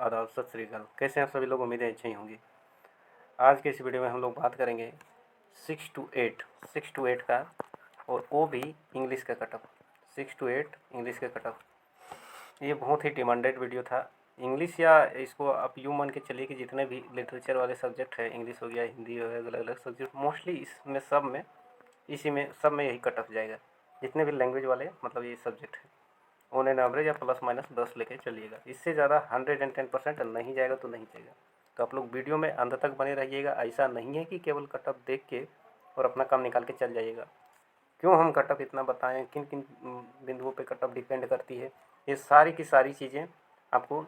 आदाब, सत श्री अकाल। कैसे हैं सभी लोग? उम्मीदें अच्छी ही होंगी। आज के इस वीडियो में हम लोग बात करेंगे 6 to 8 का, और वो भी इंग्लिश का कटअप। 6 to 8 इंग्लिश का कटअप, ये बहुत ही डिमांडेड वीडियो था। इंग्लिश, या इसको आप यूँ मान के चलिए कि जितने भी लिटरेचर वाले सब्जेक्ट है, इंग्लिश हो गया, हिंदी हो गया, अलग अलग सब्जेक्ट, मोस्टली इसमें सब में यही कटअप जाएगा। जितने भी लैंग्वेज वाले मतलब ये सब्जेक्ट है, ऑन एन एवरेज या प्लस माइनस 10 लेके चलिएगा। इससे ज़्यादा 110% नहीं जाएगा तो नहीं जाएगा। तो आप लोग वीडियो में अंत तक बने रहिएगा। ऐसा नहीं है कि केवल कटअप देख के और अपना काम निकाल के चल जाइएगा। क्यों हम कटअप इतना बताएं, किन किन बिंदुओं पे कटअप डिपेंड करती है, ये सारी की सारी चीज़ें आपको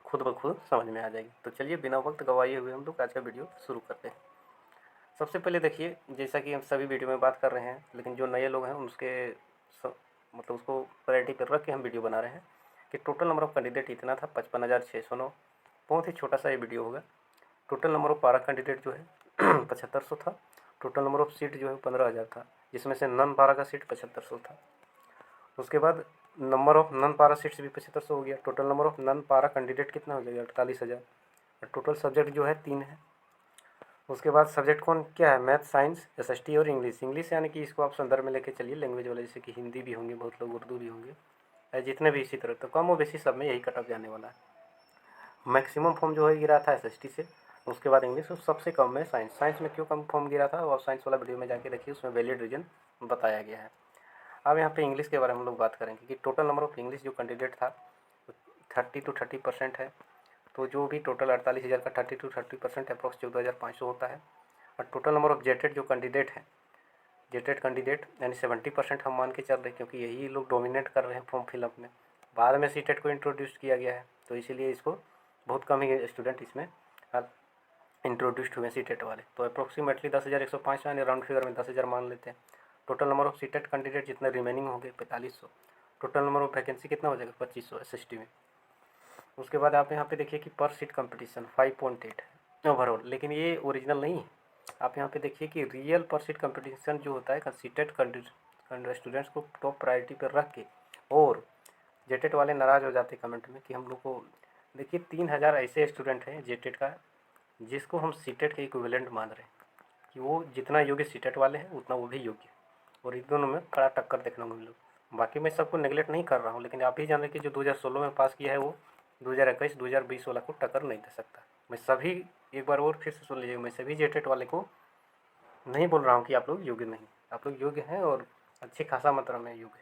खुद ब खुद समझ में आ जाएगी। तो चलिए बिना वक्त गवाए हुए हम लोग आज का वीडियो शुरू करते हैं। सबसे पहले देखिए, जैसा कि हम सभी वीडियो में बात कर रहे हैं, लेकिन जो नए लोग हैं मतलब उसको प्रायोरिटी पर रख के हम वीडियो बना रहे हैं कि टोटल नंबर ऑफ़ कैंडिडेट इतना था 55,609। बहुत ही छोटा सा ये वीडियो होगा। टोटल नंबर ऑफ़ पारा कैंडिडेट जो है 7500 था। टोटल नंबर ऑफ़ सीट जो है 15,000 था, जिसमें से नन पारा का सीट 7500 था। उसके बाद नंबर ऑफ़ नन पारा सीट्स भी 7500 हो गया। टोटल नंबर ऑफ़ नन पारा कैंडिडेट कितना हो जाएगा? 48,000। टोटल सब्जेक्ट जो है 3 है। उसके बाद सब्जेक्ट कौन क्या है? मैथ, साइंस, एसएसटी और इंग्लिश यानी कि इसको आप संदर्भ में लेके चलिए। लैंग्वेज वाले जैसे कि हिंदी भी होंगे, बहुत लोग उर्दू भी होंगे, जितने भी इसी तरह, तो कम और बेसी सब में यही कटअप जाने वाला है। मैक्सिमम फॉर्म जो है गिरा था एसएसटी से, उसके बाद इंग्लिश, और सबसे कम में साइंस। साइंस में क्यों कम फॉर्म गिरा था और साइंस वाला वीडियो में जाके देखिए, उसमें वैलिड रीजन बताया गया है। अब यहाँ पे इंग्लिश के बारे में हम लोग बात करेंगे कि टोटल नंबर ऑफ़ इंग्लिश जो कैंडिडेट था 30 to 30% है। तो जो भी टोटल 48,000 का 30 to 30% अप्रॉक्स 14,500 होता है। और टोटल नंबर ऑफ़ जेटेड जो कैंडिडेट हैं, जेटेड कैंडिडेट यानी 70% हम मान के चल रहे हैं, क्योंकि यही लोग डोमिनेट कर रहे हैं फॉर्म फिलअप में। बाद में सीटेट को इंट्रोड्यूस किया गया है, तो इसीलिए इसको बहुत कम ही स्टूडेंट इसमें इंट्रोड्यूस्ड हुए सीटेट वाले। तो अप्रॉक्सीमेटली 10,105 यानी राउंड फिगर में 10,000 मान लेते हैं। Total number of CTET candidate जितने रिमेनिंग होंगे 4500। टोटल नंबर ऑफ़ वैकेंसी कितना हो जाएगा? 2500 एसएसटी में। उसके बाद आप यहाँ पे देखिए कि पर सीट कंपटीशन 5.8 है ओवरऑल, लेकिन ये ओरिजिनल नहीं है। आप यहाँ पे देखिए कि रियल पर सीट कंपटीशन जो होता है कंसीटेड स्टूडेंट्स को टॉप प्रायोरिटी पर रख के, और जेटेट वाले नाराज़ हो जाते कमेंट में कि हम लोग को देखिए 3,000 ऐसे स्टूडेंट हैं जेटेट का, जिसको हम सीटेट के इक्विवेलेंट मान रहे हैं कि वो जितना योग्य सीटेट वाले हैं उतना वो भी योग्य, और इन दोनों में कड़ा टक्कर देखने को मिला। बाकी मैं सबको नेगलेक्ट नहीं कर रहा हूँ, लेकिन आप ही जान रहे कि जो 2016 में पास किया है वो 2021, 2020 वाला को टक्कर नहीं दे सकता। मैं सभी, एक बार और फिर से सुन लीजिएगा, मैं सभी जेटेट वाले को नहीं बोल रहा हूँ कि आप लोग योग्य नहीं, आप लोग योग्य हैं और अच्छी खासा मात्रा में योग्य।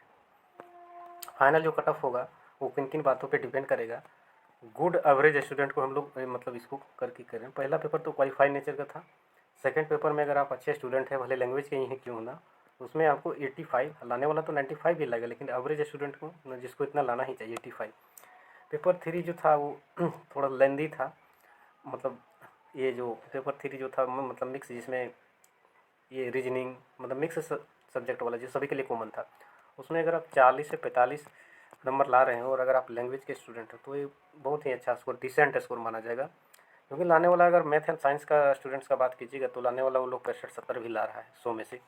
फाइनल जो कट ऑफ होगा वो किन किन बातों पे डिपेंड करेगा। गुड एवरेज स्टूडेंट को हम लोग मतलब इसको करके करें। पहला पेपर तो क्वालिफाइड नेचर का था। सेकंड पेपर में अगर आप अच्छे स्टूडेंट हैं, भले लैंग्वेज के ही हैं क्यों ना, उसमें आपको 85 लाने वाला तो 95 ही लाएगा, लेकिन एवरेज स्टूडेंट को जिसको इतना लाना ही चाहिए 85। पेपर 3 जो था वो थोड़ा लेंदी था। मतलब ये जो पेपर 3 जो था मतलब मिक्स, जिसमें ये रीजनिंग मतलब मिक्स सब्जेक्ट वाला जो सभी के लिए कॉमन था, उसमें अगर आप 40 से 45 नंबर ला रहे हैं और अगर आप लैंग्वेज के स्टूडेंट हैं तो ये बहुत ही अच्छा स्कोर, डिसेंट स्कोर माना जाएगा। क्योंकि लाने वाला, अगर मैथ एंड साइंस का स्टूडेंट्स का बात कीजिएगा तो लाने वाला वो लोग 65-70 भी ला रहा है 100 में से,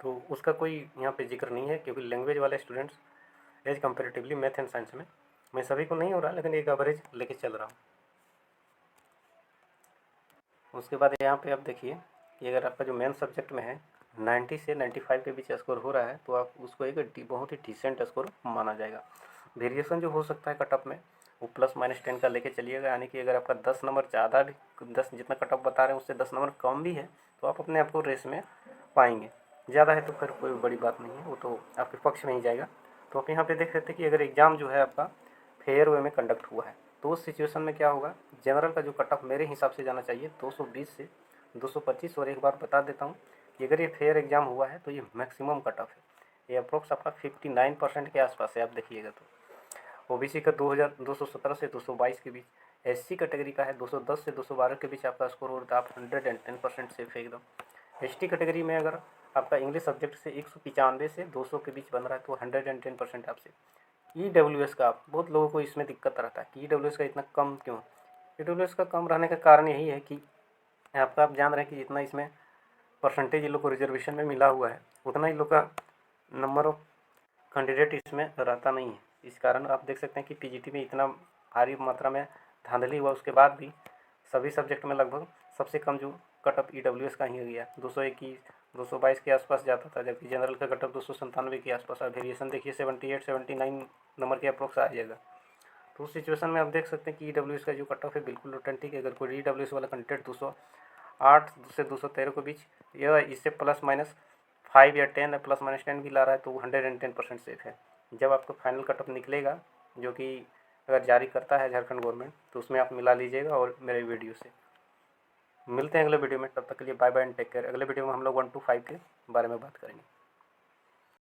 तो उसका कोई यहाँ पे जिक्र नहीं है। क्योंकि लैंग्वेज वाले students as comparatively math and science में, मैं सभी को नहीं हो रहा लेकिन एक एवरेज लेके चल रहा हूँ। उसके बाद यहाँ पे आप देखिए कि अगर आपका जो मेन सब्जेक्ट में है 90 से 95 के बीच स्कोर हो रहा है तो आप उसको एक बहुत ही डिसेंट स्कोर माना जाएगा। वेरिएशन जो हो सकता है कटअप में वो +-10 का लेके चलिएगा, यानी कि अगर आपका 10 नंबर ज़्यादा भी, 10 जितना कटअप बता रहे हैं उससे 10 नंबर कम भी है तो आप अपने आप को रेस में पाएंगे। ज़्यादा है तो फिर कोई बड़ी बात नहीं है, वो तो आपके पक्ष में ही जाएगा। तो आप यहाँ पे देख सकते हैं कि अगर एग्ज़ाम जो है आपका फेयर वे में कंडक्ट हुआ है तो उस सिचुएशन में क्या होगा। जनरल का जो कट ऑफ मेरे हिसाब से जाना चाहिए 220 से 225। और एक बार बता देता हूँ कि अगर ये फेयर एग्ज़ाम हुआ है तो ये मैक्सिमम कट ऑफ है, ये अप्रोक्स आपका 59% के आसपास है। आप देखिएगा तो ओबीसी का 217 से 222 के बीच, एससी कैटेगरी का है 210 से 212 के बीच आपका स्कोर, और आप 110% सेफ है एकदम। एसटी कैटेगरी में अगर आपका इंग्लिश सब्जेक्ट से 195 से 200 के बीच बन रहा है तो 110% आपसे। ईडब्ल्यूएस का बहुत लोगों को इसमें दिक्कत रहता है कि ईडब्ल्यूएस का इतना कम क्यों। ईडब्ल्यूएस का कम रहने का कारण यही है कि आप जान रहे हैं कि जितना इसमें परसेंटेज ये लोग को रिजर्वेशन में मिला हुआ है उतना ही लोग का नंबर ऑफ कैंडिडेट इसमें रहता नहीं है। इस कारण आप देख सकते हैं कि पीजीटी में इतना भारी मात्रा में धांधली हुआ उसके बाद भी सभी सब्जेक्ट में लगभग सबसे कम जो कटअप EWS का ही गया, 221 222 के आसपास जाता था, जबकि जनरल का कटअप 297 के आसपास। और वेरिएशन देखिए 78 79 नंबर के अप्रोक्स आ जाएगा। तो उस सिचुएशन में आप देख सकते हैं कि EWS का जो कट ऑफ है बिल्कुल ऑथेंटिक है। अगर कोई EWS वाला कंटेंट 208 से 213 के बीच या इससे +- 5 या 10 या +- 10 भी ला रहा है तो 110% सेफ है। जब आपका फाइनल कट ऑफ निकलेगा, जो कि अगर जारी करता है झारखंड गवर्नमेंट, तो उसमें आप मिला लीजिएगा और मेरे वीडियो से। मिलते हैं अगले वीडियो में, तब तक के लिए bye bye and take care. अगले वीडियो में हम लोग 1 to 5 के बारे में बात करेंगे।